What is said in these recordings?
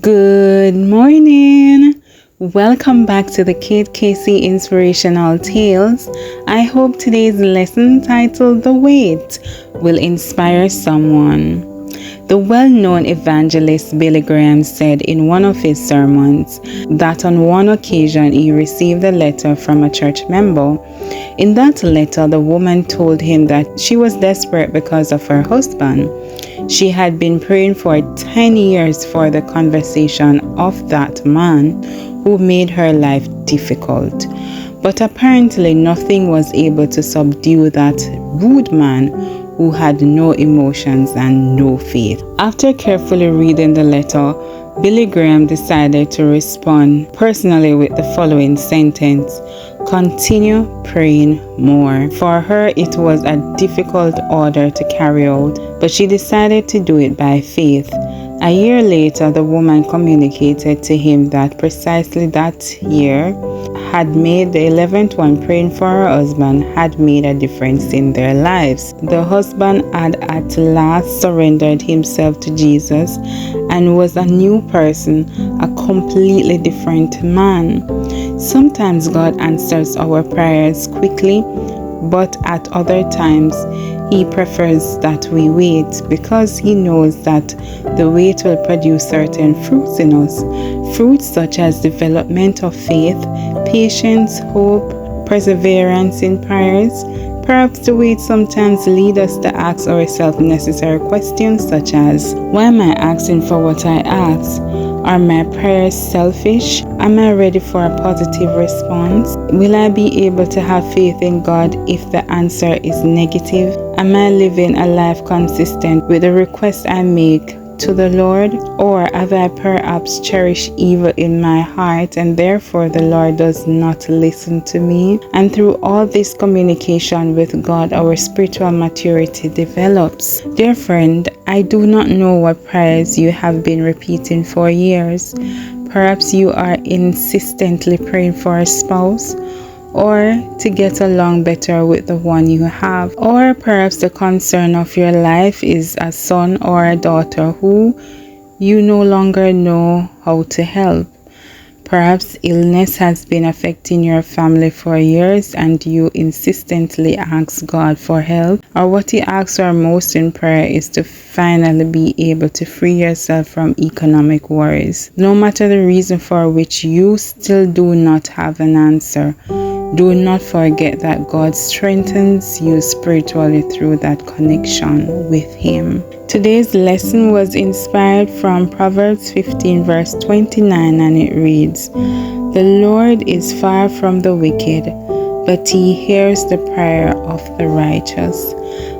Good morning. Welcome back to the Kate Casey Inspirational Tales. I hope today's lesson titled The Wait will inspire someone. The well-known evangelist Billy Graham said in one of his sermons that on one occasion he received a letter from a church member. In that letter, the woman told him that she was desperate because of her husband. She had been praying for 10 years for the conversation of that man who made her life difficult. But apparently nothing was able to subdue that rude man who had no emotions and no faith. After carefully reading the letter, Billy Graham decided to respond personally with the following sentence: "Continue praying more." For her, it was a difficult order to carry out, but she decided to do it by faith. A year later, the woman communicated to him that precisely that year had made the 11th one praying for her husband had made a difference in their lives. The husband had at last surrendered himself to Jesus and was a new person, a completely different man. Sometimes God answers our prayers quickly, but at other times He prefers that we wait because He knows that the wait will produce certain fruits in us. Fruits such as development of faith, patience, hope, perseverance in prayers. Perhaps the wait sometimes leads us to ask ourselves necessary questions such as, why am I asking for what I ask? Are my prayers selfish? Am I ready for a positive response? Will I be able to have faith in God if the answer is negative? Am I living a life consistent with the request I make to the Lord? Or have I perhaps cherished evil in my heart and therefore the Lord does not listen to me? And through all this communication with God, our spiritual maturity develops. Dear friend, I do not know what prayers you have been repeating for years. Perhaps you are insistently praying for a spouse, or to get along better with the one you have. Or perhaps the concern of your life is a son or a daughter who you no longer know how to help. Perhaps illness has been affecting your family for years and you insistently ask God for help. Or what you ask for most in prayer is to finally be able to free yourself from economic worries. No matter the reason for which you still do not have an answer, do not forget that God strengthens you spiritually through that connection with Him. Today's lesson was inspired from Proverbs 15 verse 29, and it reads, "The Lord is far from the wicked, but He hears the prayer of the righteous."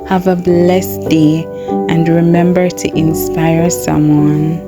Have a blessed day and remember to inspire someone.